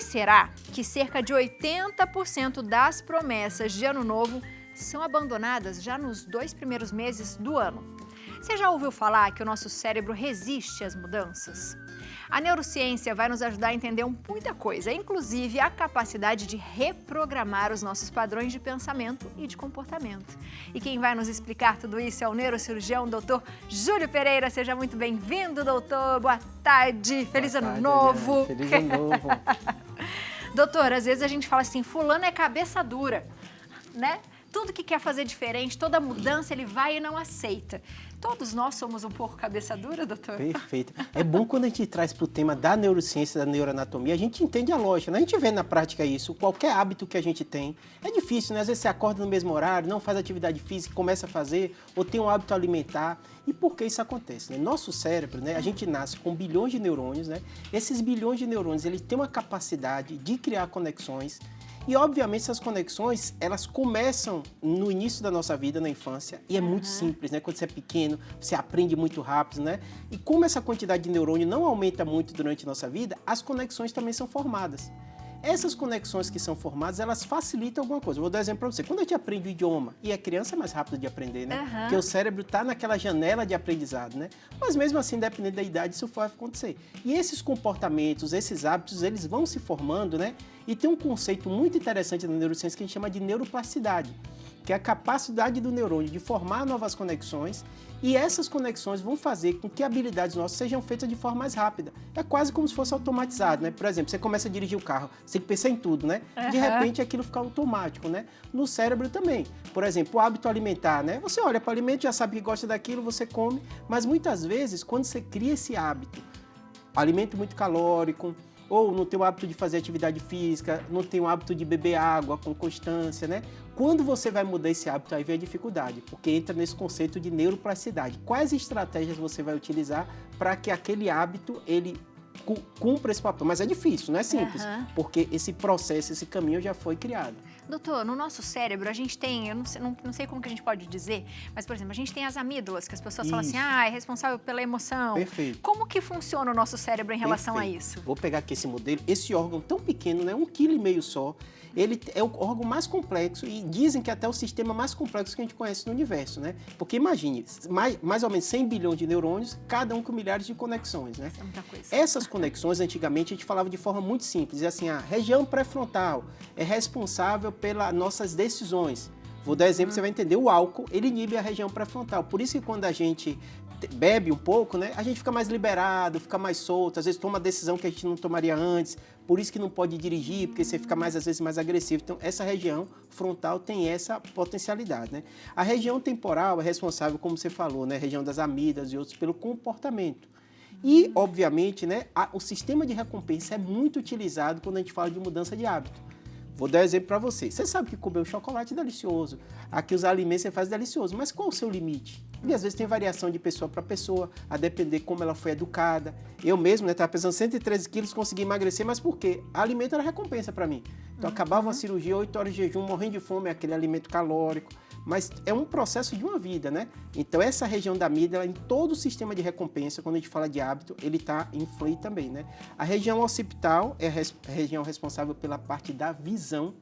será que cerca de 80% das promessas de ano novo são abandonadas já nos 2 primeiros meses do ano? Você já ouviu falar que o nosso cérebro resiste às mudanças? A neurociência vai nos ajudar a entender muita coisa, inclusive a capacidade de reprogramar os nossos padrões de pensamento e de comportamento. E quem vai nos explicar tudo isso é o neurocirurgião, Dr. Júlio Pereira. Seja muito bem-vindo, doutor. Boa tarde. Feliz ano novo. Feliz ano novo. Doutor, às vezes a gente fala assim, fulano é cabeça dura, né? Tudo que quer fazer diferente, toda mudança ele vai e não aceita. Todos nós somos um pouco cabeça dura, doutor? Perfeito. É bom quando a gente traz para o tema da neurociência, da neuroanatomia, a gente entende a lógica, né? A gente vê na prática isso, qualquer hábito que a gente tem. É difícil, né? Às vezes você acorda no mesmo horário, não faz atividade física, começa a fazer, ou tem um hábito alimentar. E por que isso acontece, né? Nosso cérebro, né? A gente nasce com bilhões de neurônios, né? Esses bilhões de neurônios, eles têm uma capacidade de criar conexões. E, obviamente, essas conexões, elas começam no início da nossa vida, na infância, e é muito simples, né? Quando você é pequeno, você aprende muito rápido, né? E como essa quantidade de neurônio não aumenta muito durante a nossa vida, as conexões também são formadas. Essas conexões que são formadas, elas facilitam alguma coisa. Vou dar um exemplo para você. Quando a gente aprende o idioma, e a criança é mais rápido de aprender, né? Porque o cérebro está naquela janela de aprendizado, né? Mas mesmo assim, dependendo da idade, isso vai acontecer. E esses comportamentos, esses hábitos, eles vão se formando, né? E tem um conceito muito interessante na neurociência que a gente chama de neuroplasticidade, que é a capacidade do neurônio de formar novas conexões, e essas conexões vão fazer com que habilidades nossas sejam feitas de forma mais rápida. É quase como se fosse automatizado, né? Por exemplo, você começa a dirigir o carro, você tem que pensar em tudo, né? De repente aquilo fica automático, né? No cérebro também. Por exemplo, o hábito alimentar, né? Você olha para o alimento, já sabe que gosta daquilo, você come, mas muitas vezes, quando você cria esse hábito, alimento muito calórico, ou não tem o hábito de fazer atividade física, não tem o hábito de beber água com constância, né? Quando você vai mudar esse hábito, aí vem a dificuldade, porque entra nesse conceito de neuroplasticidade. Quais estratégias você vai utilizar para que aquele hábito, ele cumpra esse papel? Mas é difícil, não é simples, porque esse processo, esse caminho já foi criado. Doutor, no nosso cérebro a gente tem, eu não sei como que a gente pode dizer, mas, por exemplo, a gente tem as amígdalas, que as pessoas falam assim, é responsável pela emoção. Perfeito. Como que funciona o nosso cérebro em relação a isso? Vou pegar aqui esse modelo, esse órgão tão pequeno, né, 1,5 kg só, ele é o órgão mais complexo e dizem que até o sistema mais complexo que a gente conhece no universo, né? Porque imagine, mais ou menos 100 bilhões de neurônios, cada um com milhares de conexões, né? É muita coisa. Essas conexões, antigamente, a gente falava de forma muito simples, assim, a região pré-frontal é responsável pelas nossas decisões. Vou dar exemplo, você vai entender, o álcool, ele inibe a região pré-frontal, por isso que quando a gente bebe um pouco, né, a gente fica mais liberado, fica mais solto, às vezes toma uma decisão que a gente não tomaria antes, por isso que não pode dirigir, porque você fica às vezes mais agressivo. Então, essa região frontal tem essa potencialidade, né? A região temporal é responsável, como você falou, né, a região das amígdalas e outros, pelo comportamento. E, obviamente, né, o sistema de recompensa é muito utilizado quando a gente fala de mudança de hábito. Vou dar um exemplo para você. Você sabe que comer um chocolate é delicioso. Aqui os alimentos você faz delicioso, mas qual o seu limite? E às vezes tem variação de pessoa para pessoa, a depender como ela foi educada. Eu mesmo, né, estava pesando 113 quilos, consegui emagrecer, mas por quê? Alimento era recompensa para mim. Então acabava uma cirurgia, 8 horas de jejum, morrendo de fome, aquele alimento calórico. Mas é um processo de uma vida, né? Então essa região da amígdala, em todo o sistema de recompensa, quando a gente fala de hábito, ele está influi também, né? A região occipital é a região responsável pela parte da visão.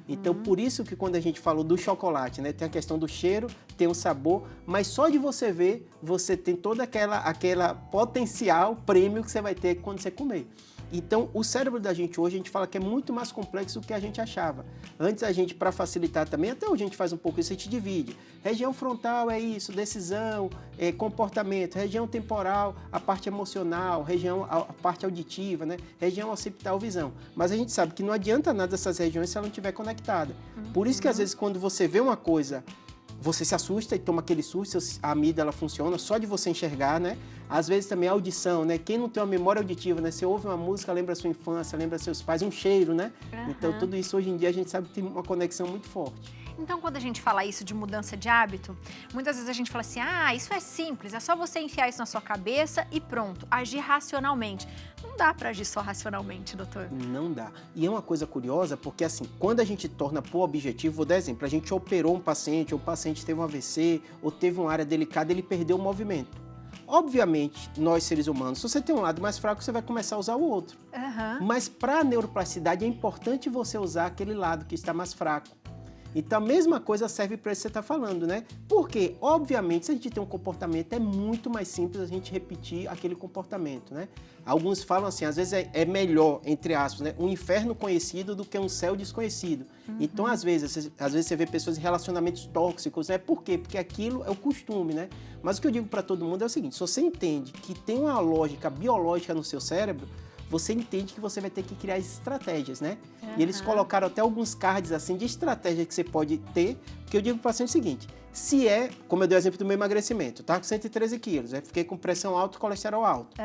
Então, por isso que quando a gente falou do chocolate, né, tem a questão do cheiro, tem o sabor, mas só de você ver, você tem toda aquela potencial prêmio que você vai ter quando você comer. Então, o cérebro da gente hoje, a gente fala que é muito mais complexo do que a gente achava. Antes a gente, para facilitar também, até hoje a gente faz um pouco isso, a gente divide. Região frontal é isso, decisão, comportamento. Região temporal, a parte emocional. A parte auditiva, né? Região occipital, visão. Mas a gente sabe que não adianta nada essas regiões se ela não estiver conectada. Por isso que às vezes quando você vê uma coisa, você se assusta e toma aquele susto, a amígdala funciona só de você enxergar, né? Às vezes também a audição, né? Quem não tem uma memória auditiva, né? Você ouve uma música, lembra a sua infância, lembra seus pais, um cheiro, né? Então tudo isso hoje em dia a gente sabe que tem uma conexão muito forte. Então, quando a gente fala isso de mudança de hábito, muitas vezes a gente fala assim, isso é simples, é só você enfiar isso na sua cabeça e pronto, agir racionalmente. Não dá para agir só racionalmente, doutor? Não dá. E é uma coisa curiosa, porque assim, quando a gente torna por objetivo, vou dar exemplo, a gente operou um paciente, ou o paciente teve um AVC, ou teve uma área delicada, ele perdeu o movimento. Obviamente, nós seres humanos, se você tem um lado mais fraco, você vai começar a usar o outro. Mas para a neuroplasticidade é importante você usar aquele lado que está mais fraco. Então, a mesma coisa serve para isso que você está falando, né? Porque, obviamente, se a gente tem um comportamento, é muito mais simples a gente repetir aquele comportamento, né? Alguns falam assim, às vezes é melhor, entre aspas, né, um inferno conhecido do que um céu desconhecido. Então, às vezes você vê pessoas em relacionamentos tóxicos, né? Por quê? Porque aquilo é o costume, né? Mas o que eu digo para todo mundo é o seguinte, se você entende que tem uma lógica biológica no seu cérebro, você entende que você vai ter que criar estratégias, né? E eles colocaram até alguns cards assim de estratégia que você pode ter, porque eu digo para o paciente o seguinte, se é, como eu dei o exemplo do meu emagrecimento, tá com 113 quilos, aí fiquei com pressão alta e colesterol alto,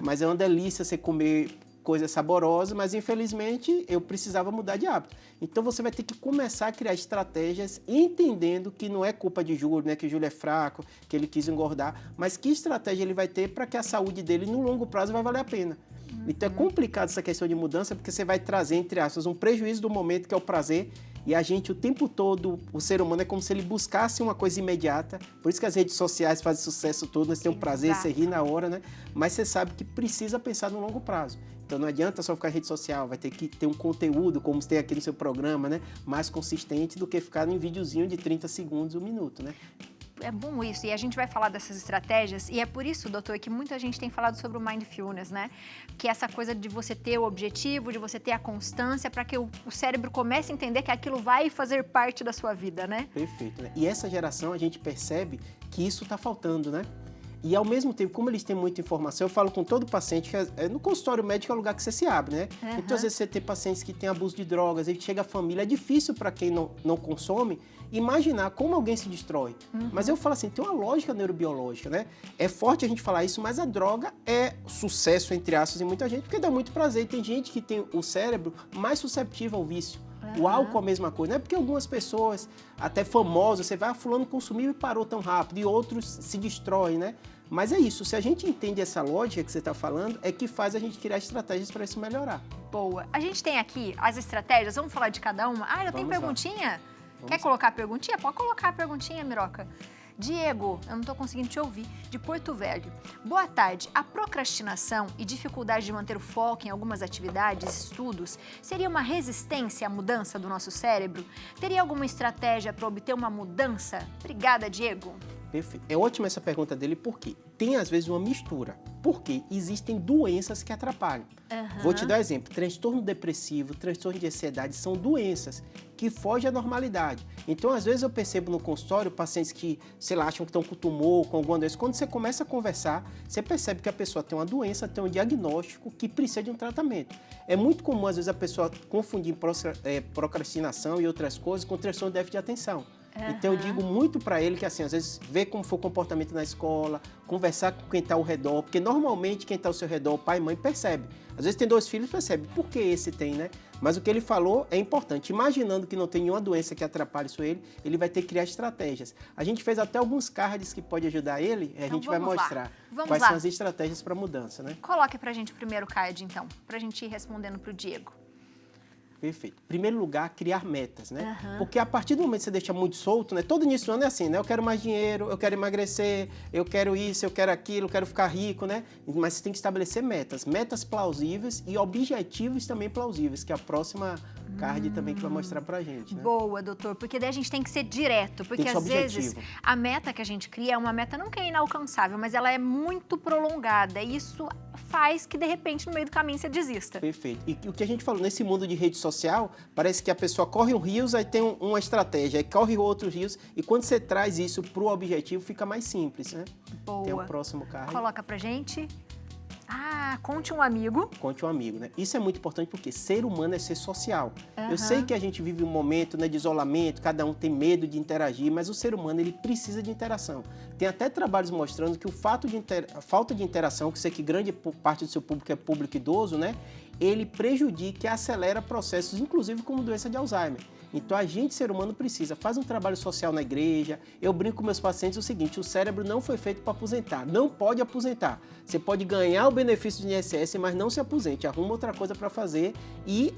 mas é uma delícia você comer coisa saborosa, mas infelizmente eu precisava mudar de hábito. Então você vai ter que começar a criar estratégias entendendo que não é culpa de Júlio, né, que o Júlio é fraco, que ele quis engordar, mas que estratégia ele vai ter para que a saúde dele no longo prazo vai valer a pena. Então é complicado essa questão de mudança porque você vai trazer, entre aspas, um prejuízo do momento que é o prazer e a gente o tempo todo, o ser humano é como se ele buscasse uma coisa imediata, por isso que as redes sociais fazem sucesso todo, você tem um prazer, você ri na hora, né? Mas você sabe que precisa pensar no longo prazo. Então não adianta só ficar em rede social, vai ter que ter um conteúdo, como tem aqui no seu programa, né? Mais consistente do que ficar em videozinho de 30 segundos, 1 minuto, né? É bom isso, e a gente vai falar dessas estratégias, e é por isso, doutor, que muita gente tem falado sobre o Mindfulness, né? Que é essa coisa de você ter o objetivo, de você ter a constância, para que o cérebro comece a entender que aquilo vai fazer parte da sua vida, né? Perfeito, né? E essa geração, a gente percebe que isso está faltando, né? E ao mesmo tempo, como eles têm muita informação, eu falo com todo paciente que no consultório médico é o lugar que você se abre, né? Então, às vezes, você tem pacientes que têm abuso de drogas, aí chega a família, é difícil para quem não consome imaginar como alguém se destrói. Mas eu falo assim, tem uma lógica neurobiológica, né? É forte a gente falar isso, mas a droga é sucesso, entre aspas, em muita gente, porque dá muito prazer. E tem gente que tem o cérebro mais susceptível ao vício. O álcool é a mesma coisa, não é porque algumas pessoas, até famosas, você vai, fulano consumiu e parou tão rápido, e outros se destroem, né? Mas é isso, se a gente entende essa lógica que você está falando, é que faz a gente criar estratégias para isso melhorar. Boa. A gente tem aqui as estratégias, vamos falar de cada uma? Ah, já tem perguntinha? Quer colocar a perguntinha? Pode colocar a perguntinha, Miroca. Diego, eu não estou conseguindo te ouvir, de Porto Velho. Boa tarde. A procrastinação e dificuldade de manter o foco em algumas atividades, estudos, seria uma resistência à mudança do nosso cérebro? Teria alguma estratégia para obter uma mudança? Obrigada, Diego. Perfeito. É ótima essa pergunta dele, porque tem às vezes uma mistura. Porque existem doenças que atrapalham. Vou te dar um exemplo. Transtorno depressivo, transtorno de ansiedade são doenças que fogem à normalidade. Então, às vezes eu percebo no consultório pacientes que, sei lá, acham que estão com tumor, com alguma doença. Quando você começa a conversar, você percebe que a pessoa tem uma doença, tem um diagnóstico que precisa de um tratamento. É muito comum, às vezes, a pessoa confundir procrastinação e outras coisas com transtorno de déficit de atenção. Então eu digo muito para ele que assim, às vezes ver como foi o comportamento na escola, conversar com quem está ao redor, porque normalmente quem está ao seu redor, pai e mãe, percebe. Às vezes tem 2 filhos, percebe por que esse tem, né? Mas o que ele falou é importante. Imaginando que não tem nenhuma doença que atrapalhe isso ele vai ter que criar estratégias. A gente fez até alguns cards que pode ajudar ele, a gente vai mostrar quais são as estratégias para mudança, né? Coloque pra gente o primeiro card, então, pra gente ir respondendo pro Diego. Perfeito. Em primeiro lugar, criar metas, né? Porque a partir do momento que você deixa muito solto, né? Todo início do ano é assim, né? Eu quero mais dinheiro, eu quero emagrecer, eu quero isso, eu quero aquilo, eu quero ficar rico, né? Mas você tem que estabelecer metas. Metas plausíveis e objetivos também plausíveis, que é a próxima card também que vai mostrar pra gente, né? Boa, doutor, porque daí a gente tem que ser direto, porque às vezes a meta que a gente cria é uma meta não que é inalcançável, mas ela é muito prolongada e isso faz que de repente no meio do caminho você desista. Perfeito. E o que a gente falou, nesse mundo de rede social, parece que a pessoa corre um rios, aí tem uma estratégia, aí corre outros rios, e quando você traz isso pro objetivo, fica mais simples, né? Boa. Tem o próximo card. Coloca pra gente. Ah, conte um amigo. Conte um amigo, né? Isso é muito importante porque ser humano é ser social. Eu sei que a gente vive um momento, né, de isolamento, cada um tem medo de interagir, mas o ser humano ele precisa de interação. Tem até trabalhos mostrando que a falta de interação, que sei que grande parte do seu público é público idoso, né? ele prejudica e acelera processos, inclusive como doença de Alzheimer. Então a gente, ser humano, faz um trabalho social na igreja. Eu brinco com meus pacientes o seguinte: o cérebro não foi feito para aposentar, não pode aposentar. Você pode ganhar o benefício do INSS, mas não se aposente, arruma outra coisa para fazer e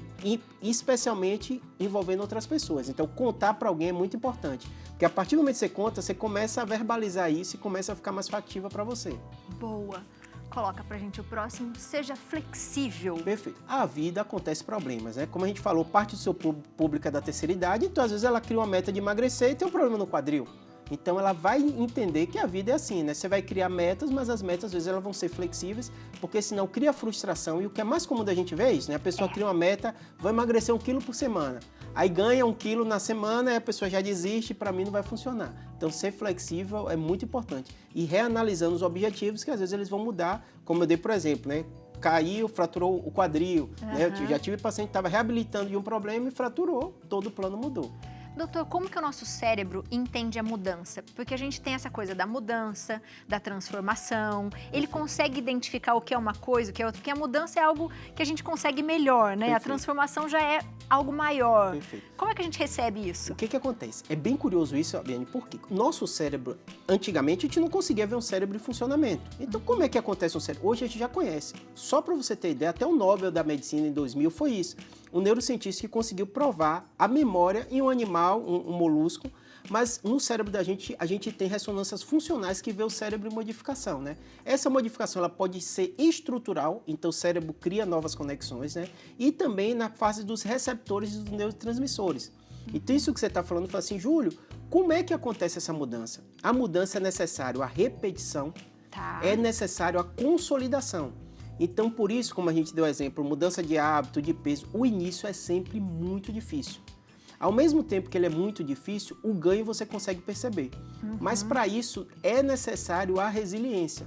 especialmente envolvendo outras pessoas. Então contar para alguém é muito importante, porque a partir do momento que você conta, você começa a verbalizar isso e começa a ficar mais factível para você. Boa. Coloca pra gente o próximo, seja flexível. Perfeito. A vida acontece problemas, né? Como a gente falou, parte do seu público é da terceira idade, então às vezes ela cria uma meta de emagrecer e tem um problema no quadril. Então ela vai entender que a vida é assim, né? Você vai criar metas, mas as metas às vezes elas vão ser flexíveis, porque senão cria frustração. E o que é mais comum da gente ver é isso, né? A pessoa cria uma meta, vou emagrecer 1 quilo por semana. Aí ganha 1 quilo na semana e a pessoa já desiste, para mim não vai funcionar. Então ser flexível é muito importante. E reanalisando os objetivos, que às vezes eles vão mudar, como eu dei por exemplo, né? Caiu, fraturou o quadril, né? Eu já tive paciente que estava reabilitando de um problema e fraturou, todo o plano mudou. Doutor, como que o nosso cérebro entende a mudança? Porque a gente tem essa coisa da mudança, da transformação. Ele consegue identificar o que é uma coisa, o que é outra, porque a mudança é algo que a gente consegue melhor, né? Perfeito. A transformação já é algo maior. Perfeito. Como é que a gente recebe isso? O que acontece? É bem curioso isso, Abiane, porque nosso cérebro, antigamente, a gente não conseguia ver um cérebro em funcionamento. Então, como é que acontece um cérebro? Hoje a gente já conhece. Só para você ter ideia, até o Nobel da Medicina em 2000 foi isso. Um neurocientista que conseguiu provar a memória em um animal, um molusco, mas no cérebro da gente, a gente tem ressonâncias funcionais que vê o cérebro em modificação, né? Essa modificação ela pode ser estrutural, então o cérebro cria novas conexões, né? E também na fase dos receptores e dos neurotransmissores. Então isso que você está falando, fala assim, Júlio, como é que acontece essa mudança? A mudança é necessário a repetição, é necessário a consolidação. Então, por isso, como a gente deu exemplo, mudança de hábito, de peso, o início é sempre muito difícil. Ao mesmo tempo que ele é muito difícil, o ganho você consegue perceber. Mas para isso é necessário a resiliência.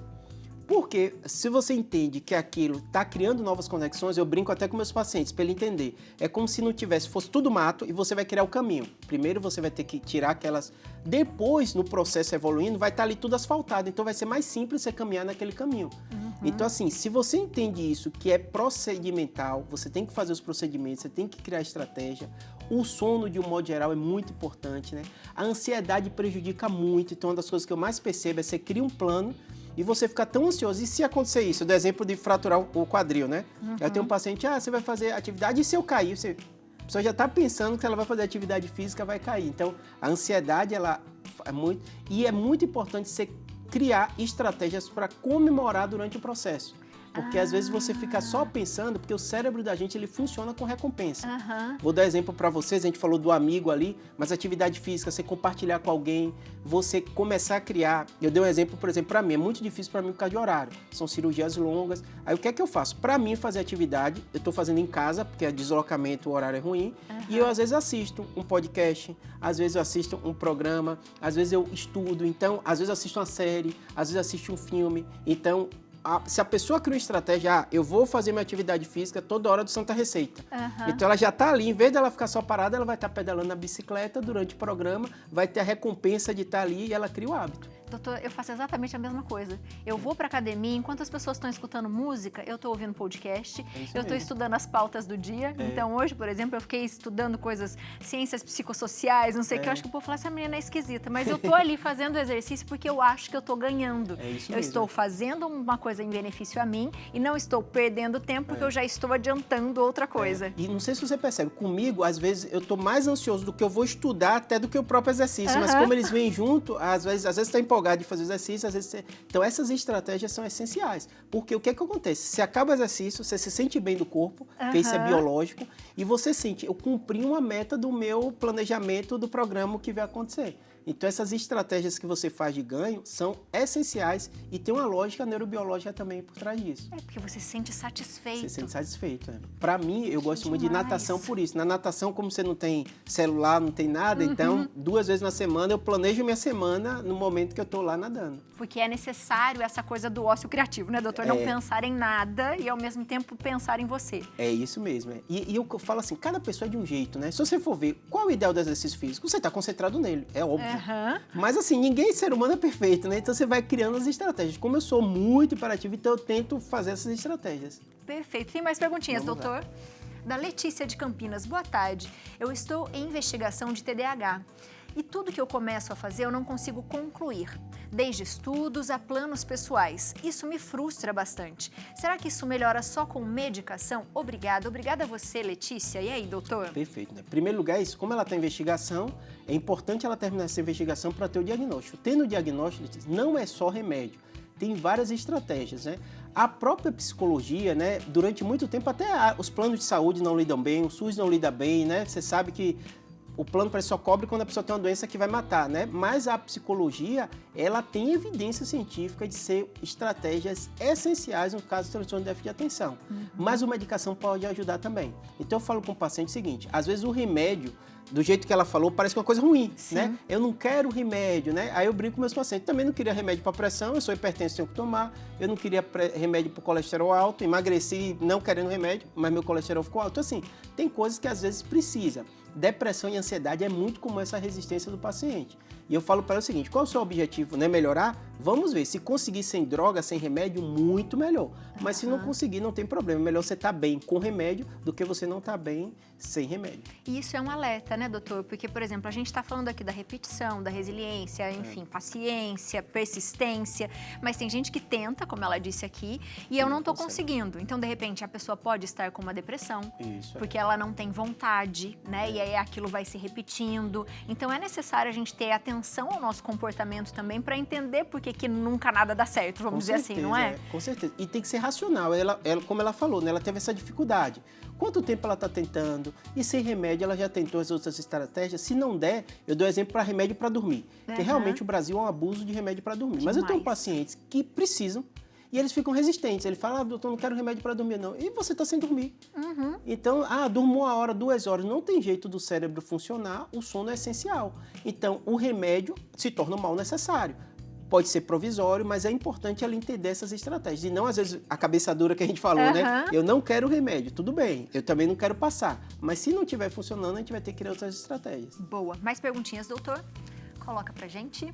Porque se você entende que aquilo está criando novas conexões, eu brinco até com meus pacientes para ele entender. É como se não fosse tudo mato e você vai criar o caminho. Primeiro você vai ter que tirar aquelas... Depois, no processo evoluindo, vai estar ali tudo asfaltado. Então vai ser mais simples você caminhar naquele caminho. Então assim, se você entende isso, que é procedimental, você tem que fazer os procedimentos, você tem que criar estratégia. O sono, de um modo geral, é muito importante, né? A ansiedade prejudica muito. Então uma das coisas que eu mais percebo é você cria um plano e você fica tão ansioso. E se acontecer isso? Eu dou exemplo de fraturar o quadril, né? Eu tenho um paciente, você vai fazer atividade e se eu cair? A pessoa já está pensando que ela vai fazer atividade física, vai cair. Então, a ansiedade, ela é muito... E é muito importante você criar estratégias para comemorar durante o processo. Porque às vezes você fica só pensando, porque o cérebro da gente ele funciona com recompensa. Vou dar exemplo para vocês, a gente falou do amigo ali, mas atividade física, você compartilhar com alguém, você começar a criar. Eu dei um exemplo, por exemplo, para mim, é muito difícil para mim por causa de horário. São cirurgias longas. Aí o que é que eu faço? Para mim fazer atividade, eu estou fazendo em casa, porque é deslocamento, o horário é ruim, e eu às vezes assisto um podcast, às vezes eu assisto um programa, às vezes eu estudo, então às vezes eu assisto uma série, às vezes eu assisto um filme, então... Se a pessoa cria uma estratégia, eu vou fazer minha atividade física toda hora do Santa Receita. Então ela já está ali, em vez dela ficar só parada, ela vai estar pedalando na bicicleta durante o programa, vai ter a recompensa de estar ali e ela cria o hábito. Doutor, eu faço exatamente a mesma coisa. Eu vou para academia, enquanto as pessoas estão escutando música, eu estou ouvindo podcast, eu estou estudando as pautas do dia. Então hoje, por exemplo, eu fiquei estudando coisas, ciências psicossociais, não sei o que, eu acho que o povo fala, essa menina é esquisita, mas eu estou ali fazendo exercício porque eu acho que eu estou ganhando. Eu estou fazendo uma coisa em benefício a mim e não estou perdendo tempo porque eu já estou adiantando outra coisa. E não sei se você percebe, comigo, às vezes, eu estou mais ansioso do que eu vou estudar até do que o próprio exercício, mas como eles vêm junto, às vezes está empolgado de fazer exercício, às vezes então essas estratégias são essenciais, porque o que acontece? Você acaba o exercício, você se sente bem do corpo, porque isso é biológico, e você sente, eu cumpri uma meta do meu planejamento do programa que vai acontecer. Então essas estratégias que você faz de ganho são essenciais e tem uma lógica neurobiológica também por trás disso. Porque você se sente satisfeito. Você se sente satisfeito, Para mim, eu gosto muito de natação por isso. Na natação, como você não tem celular, não tem nada, então 2 vezes na semana eu planejo minha semana no momento que eu estou lá nadando. Porque é necessário essa coisa do ócio criativo, né, doutor? Não pensar em nada e ao mesmo tempo pensar em você. É isso mesmo. E eu falo assim, cada pessoa é de um jeito, né? Se você for ver qual é o ideal do exercício físico, você está concentrado nele, é óbvio. óbvio. Aham. Mas assim, ninguém ser humano é perfeito, né? Então você vai criando as estratégias. Como eu sou muito hiperativo, então eu tento fazer essas estratégias. Perfeito. Tem mais perguntinhas, Vamos lá. doutor? Da Letícia de Campinas. Boa tarde. Eu estou em investigação de TDAH. E tudo que eu começo a fazer eu não consigo concluir, desde estudos a planos pessoais. Isso me frustra bastante. Será que isso melhora só com medicação? Obrigada. Obrigada a você, Letícia. E aí, doutor? Perfeito, né? Em primeiro lugar, é isso. Como ela está em investigação, é importante ela terminar essa investigação para ter o diagnóstico. Tendo o diagnóstico, Letícia, não é só remédio. Tem várias estratégias, né? A própria psicologia, né? Durante muito tempo, até os planos de saúde não lidam bem, o SUS não lida bem, né? Você sabe que o plano parece só cobre quando a pessoa tem uma doença que vai matar, né? Mas a psicologia, ela tem evidência científica de ser estratégias essenciais no caso de transtorno de déficit de atenção. Mas a medicação pode ajudar também. Então eu falo com o paciente o seguinte, às vezes o remédio, do jeito que ela falou, parece uma coisa ruim, Sim. né? Eu não quero remédio, né? Aí eu brinco com meus pacientes, também não queria remédio para pressão, eu sou hipertenso, tenho que tomar. Eu não queria remédio para colesterol alto, emagreci não querendo remédio, mas meu colesterol ficou alto. Então, assim, tem coisas que às vezes precisa. Depressão e ansiedade é muito comum essa resistência do paciente. E eu falo para ela o seguinte, qual é o seu objetivo, né? Melhorar? Vamos ver, se conseguir sem droga, sem remédio, muito melhor. Mas se não conseguir, não tem problema. Melhor você estar bem com remédio do que você não estar bem sem remédio. E isso é um alerta, né, doutor? Porque, por exemplo, a gente está falando aqui da repetição, da resiliência, enfim, paciência, persistência, mas tem gente que tenta, como ela disse aqui, e eu não estou conseguindo. Então, de repente, a pessoa pode estar com uma depressão, Isso. porque ela não tem vontade, né? E aí aquilo vai se repetindo. Então, é necessário a gente ter atenção ao nosso comportamento também para entender por que nunca nada dá certo, vamos dizer assim, não é? Com certeza. E tem que ser racional. Ela, como ela falou, né? Ela teve essa dificuldade. Quanto tempo ela está tentando? E sem remédio, ela já tentou as outras estratégias. Se não der, eu dou exemplo para remédio para dormir. Porque realmente o Brasil é um abuso de remédio para dormir. Mas eu tenho pacientes que precisam e eles ficam resistentes. Ele fala, doutor, não quero remédio para dormir, não. E você está sem dormir. Então, durmo 1 hora, 2 horas. Não tem jeito do cérebro funcionar, o sono é essencial. Então, o remédio se torna um mal necessário. Pode ser provisório, mas é importante ela entender essas estratégias. E não, às vezes, a cabeça dura que a gente falou, né? Eu não quero remédio, tudo bem. Eu também não quero passar. Mas se não estiver funcionando, a gente vai ter que criar outras estratégias. Boa. Mais perguntinhas, doutor? Coloca pra gente.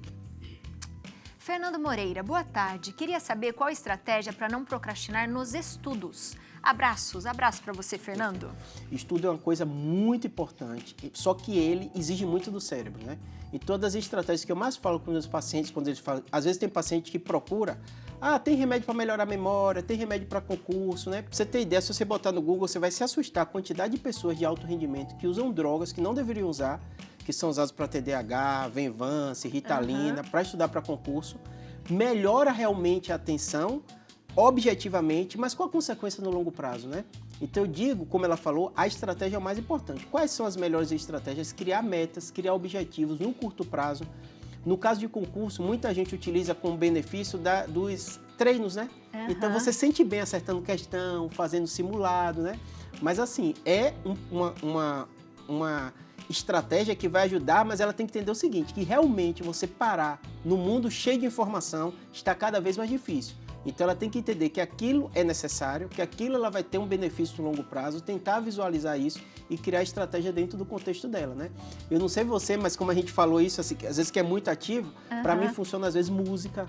Fernando Moreira, boa tarde. Queria saber qual a estratégia para não procrastinar nos estudos. Abraços para você, Fernando. Estudo é uma coisa muito importante, só que ele exige muito do cérebro, né? E todas as estratégias que eu mais falo com meus pacientes, quando eles falam, às vezes tem paciente que procura, tem remédio para melhorar a memória, tem remédio para concurso, né? Pra você ter ideia, se você botar no Google, você vai se assustar a quantidade de pessoas de alto rendimento que usam drogas que não deveriam usar, que são usadas para TDAH, Venvance, Ritalina, para estudar para concurso. Melhora realmente a atenção, objetivamente, mas com a consequência no longo prazo, né? Então eu digo, como ela falou, a estratégia é o mais importante. Quais são as melhores estratégias? Criar metas, criar objetivos no curto prazo. No caso de concurso, muita gente utiliza como benefício dos treinos, né? Então você sente bem acertando questão, fazendo simulado, né? Mas assim, é uma estratégia que vai ajudar, mas ela tem que entender o seguinte, que realmente você parar no mundo cheio de informação está cada vez mais difícil. Então ela tem que entender que aquilo é necessário, que aquilo ela vai ter um benefício no longo prazo, tentar visualizar isso e criar estratégia dentro do contexto dela, né? Eu não sei você, mas como a gente falou isso, assim, às vezes que é muito ativo, para mim funciona às vezes música.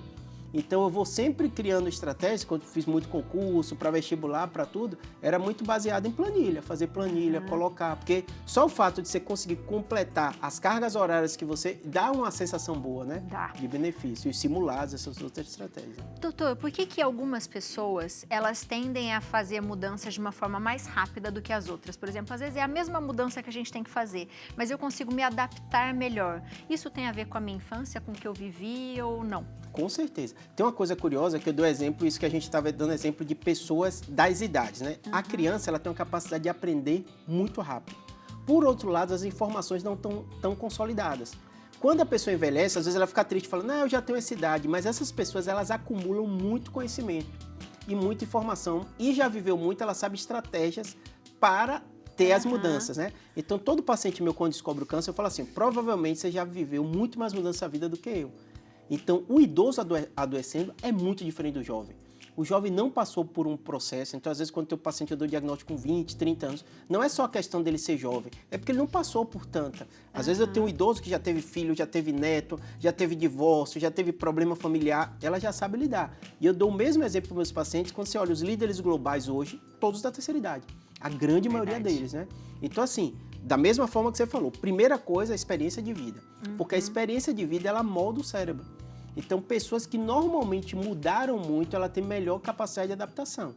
Então eu vou sempre criando estratégias, quando fiz muito concurso, para vestibular, para tudo, era muito baseado em planilha, fazer planilha, colocar, porque só o fato de você conseguir completar as cargas horárias que você dá uma sensação boa, né? Dá. De benefício, e simulados, essas outras estratégias. Doutor, por que algumas pessoas, elas tendem a fazer mudanças de uma forma mais rápida do que as outras? Por exemplo, às vezes é a mesma mudança que a gente tem que fazer, mas eu consigo me adaptar melhor. Isso tem a ver com a minha infância, com o que eu vivi ou não? Com certeza. Tem uma coisa curiosa que eu dou exemplo, isso que a gente estava dando exemplo de pessoas das idades, né? A criança, ela tem uma capacidade de aprender muito rápido. Por outro lado, as informações não estão tão consolidadas. Quando a pessoa envelhece, às vezes ela fica triste, fala, não, eu já tenho essa idade, mas essas pessoas, elas acumulam muito conhecimento e muita informação e já viveu muito, ela sabe estratégias para ter as mudanças, né? Então, todo paciente meu, quando descobre o câncer, eu falo assim, provavelmente você já viveu muito mais mudança na vida do que eu. Então, o idoso adoecendo é muito diferente do jovem. O jovem não passou por um processo, então às vezes quando o teu paciente eu dou diagnóstico com 20, 30 anos, não é só a questão dele ser jovem, é porque ele não passou por tanta. Às vezes eu tenho um idoso que já teve filho, já teve neto, já teve divórcio, já teve problema familiar, ela já sabe lidar. E eu dou o mesmo exemplo para meus pacientes, quando você olha os líderes globais hoje, todos da terceira idade. A grande maioria deles, né? Então assim, da mesma forma que você falou, primeira coisa, a experiência de vida. Porque a experiência de vida, ela molda o cérebro. Então, pessoas que normalmente mudaram muito, ela tem melhor capacidade de adaptação.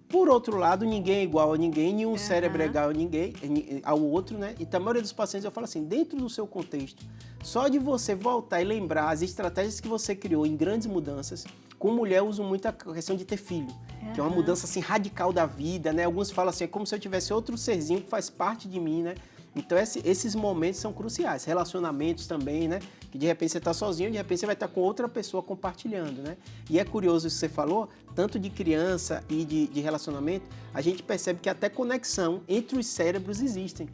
Por outro lado, ninguém é igual a ninguém, nenhum cérebro é igual a ninguém, ao outro, né? Então, a maioria dos pacientes, eu falo assim, dentro do seu contexto, só de você voltar e lembrar as estratégias que você criou em grandes mudanças, com mulher, eu uso muito a questão de ter filho, que é uma mudança, assim, radical da vida, né? Alguns falam assim, é como se eu tivesse outro serzinho que faz parte de mim, né? Então, esses momentos são cruciais. Relacionamentos também, né? Que de repente você está sozinho, de repente você vai estar com outra pessoa compartilhando, né? E é curioso isso que você falou, tanto de criança e de relacionamento, a gente percebe que até conexão entre os cérebros existem.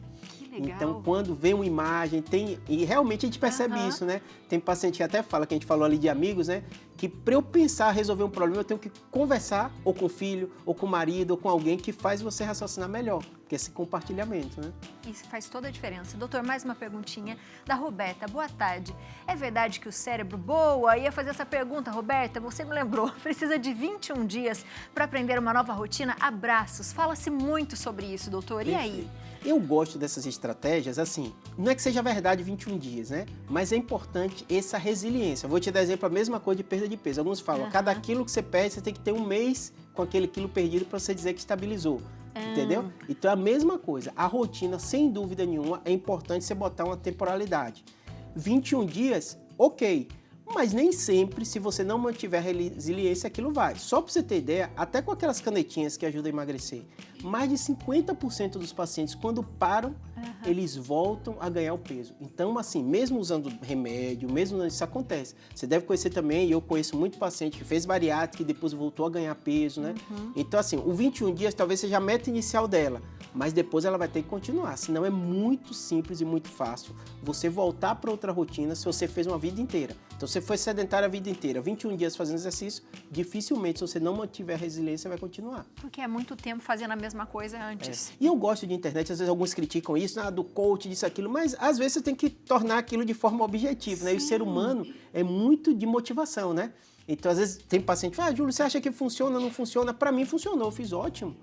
Legal. Então, quando vê uma imagem, e realmente a gente percebe isso, né? Tem paciente que até fala, que a gente falou ali de amigos, né? Que para eu pensar, resolver um problema, eu tenho que conversar ou com o filho, ou com o marido, ou com alguém que faz você raciocinar melhor, que é esse compartilhamento, né? Isso faz toda a diferença. Doutor, mais uma perguntinha da Roberta. Boa tarde. É verdade que o cérebro... Boa, ia fazer essa pergunta, Roberta, você me lembrou. Precisa de 21 dias para aprender uma nova rotina? Abraços. Fala-se muito sobre isso, doutor. E aí? Eu gosto dessas estratégias, assim, não é que seja verdade 21 dias, né? Mas é importante essa resiliência. Eu vou te dar exemplo, a mesma coisa de perda de peso. Alguns falam, a cada quilo que você perde, você tem que ter um mês com aquele quilo perdido para você dizer que estabilizou. Entendeu? Então é a mesma coisa. A rotina, sem dúvida nenhuma, é importante você botar uma temporalidade. 21 dias, ok. Mas nem sempre, se você não mantiver a resiliência, aquilo vai. Só para você ter ideia, até com aquelas canetinhas que ajudam a emagrecer, mais de 50% dos pacientes, quando param, eles voltam a ganhar o peso. Então, assim, mesmo usando remédio, mesmo isso acontece. Você deve conhecer também, e eu conheço muito paciente que fez bariátrica e depois voltou a ganhar peso, né? Então, assim, o 21 dias talvez seja a meta inicial dela, mas depois ela vai ter que continuar. Senão é muito simples e muito fácil você voltar para outra rotina se você fez uma vida inteira. Então, você foi sedentário a vida inteira, 21 dias fazendo exercício, dificilmente, se você não mantiver a resiliência, vai continuar. Porque é muito tempo fazendo a mesma coisa antes. E eu gosto de internet, às vezes alguns criticam isso, do coach, disso, aquilo, mas às vezes você tem que tornar aquilo de forma objetiva, né? E o ser humano é muito de motivação, né? Então, às vezes, tem paciente que fala, Júlio, você acha que funciona, não funciona? Para mim, funcionou, eu fiz ótimo.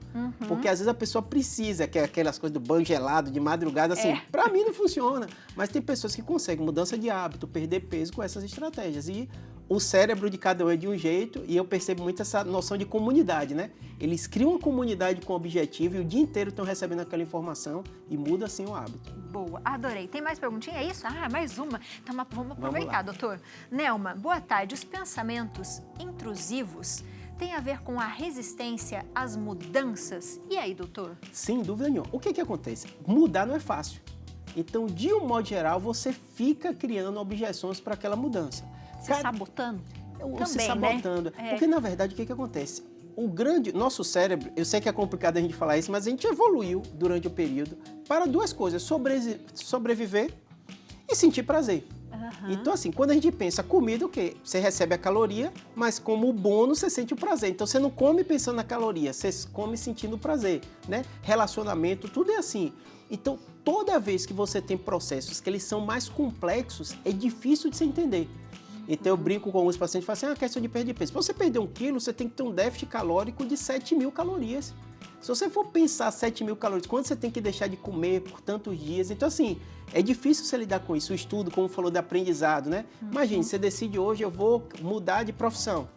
Porque, às vezes, a pessoa precisa, que é aquelas coisas do banho gelado, de madrugada, assim, para mim não funciona. Mas tem pessoas que conseguem mudança de hábito, perder peso com essas estratégias. E o cérebro de cada um é de um jeito, e eu percebo muito essa noção de comunidade, né? Eles criam uma comunidade com objetivo e o dia inteiro estão recebendo aquela informação e muda, assim, o hábito. Boa, adorei. Tem mais perguntinha? É isso? Mais uma. Então, vamos aproveitar, doutor. Nelma, boa tarde. Os pensamentos intrusivos têm a ver com a resistência às mudanças? E aí, doutor? Sem dúvida nenhuma. O que acontece? Mudar não é fácil. Então, de um modo geral, você fica criando objeções para aquela mudança. Se sabotando? Também, se sabotando. Né? Porque, na verdade, o que acontece? Nosso cérebro, eu sei que é complicado a gente falar isso, mas a gente evoluiu durante o período para duas coisas, sobreviver e sentir prazer. Então, assim, quando a gente pensa comida, o quê? Você recebe a caloria, mas como bônus você sente o prazer. Então, você não come pensando na caloria, você come sentindo o prazer, né? Relacionamento, tudo é assim. Então, toda vez que você tem processos que eles são mais complexos, é difícil de se entender. Então, eu brinco com alguns pacientes e falo assim, é uma questão de perder peso. Para você perder 1 quilo, você tem que ter um déficit calórico de 7.000 calorias. Se você for pensar 7.000 calorias, quanto você tem que deixar de comer por tantos dias? Então, assim, é difícil você lidar com isso. O estudo, como falou, de aprendizado, né? Imagine, você decide hoje, eu vou mudar de profissão.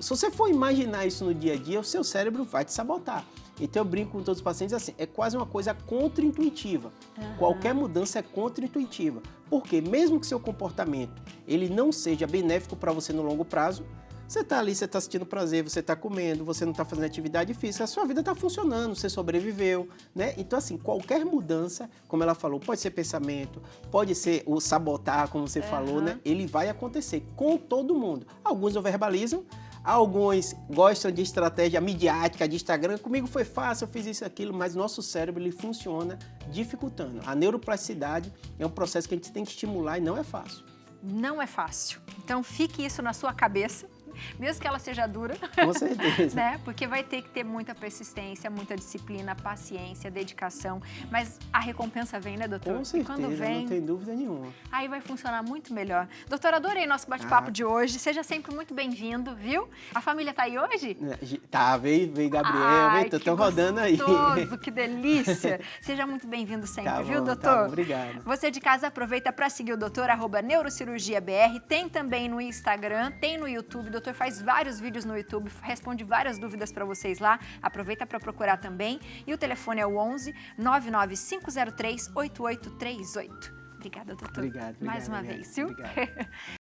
Se você for imaginar isso no dia a dia, o seu cérebro vai te sabotar. Então, eu brinco com todos os pacientes assim, é quase uma coisa contra-intuitiva. Qualquer mudança é contra-intuitiva. Porque mesmo que seu comportamento ele não seja benéfico para você no longo prazo, você está ali, você está sentindo prazer, você está comendo, você não está fazendo atividade física, a sua vida está funcionando, você sobreviveu, né? Então, assim, qualquer mudança, como ela falou, pode ser pensamento, pode ser o sabotar, como você falou, né? Ele vai acontecer com todo mundo. Alguns não verbalizam, alguns gostam de estratégia midiática, de Instagram. Comigo foi fácil, eu fiz isso e aquilo, mas nosso cérebro ele funciona dificultando. A neuroplasticidade é um processo que a gente tem que estimular e não é fácil. Não é fácil. Então, fique isso na sua cabeça. mesmo que ela seja dura. Com certeza. Né? Porque vai ter que ter muita persistência, muita disciplina, paciência, dedicação. Mas a recompensa vem, né, doutor? Com certeza, e quando vem, não tem dúvida nenhuma. aí vai funcionar muito melhor. Doutor, adorei nosso bate-papo de hoje. Seja sempre muito bem-vindo, viu? A família tá aí hoje? Tá, veio Gabriel, Ai, estão rodando aí. Gostoso, que delícia. Seja muito bem-vindo sempre, Tá viu, bom, doutor? tá bom, obrigado. Você de casa aproveita para seguir o doutor, @neurocirurgiabr. Tem também no Instagram, tem no YouTube. O doutor faz vários vídeos no YouTube, responde várias dúvidas para vocês lá. Aproveita para procurar também. E o telefone é o 11 99503 8838. Obrigada, doutor. Obrigado. Mais uma vez, viu? Obrigado.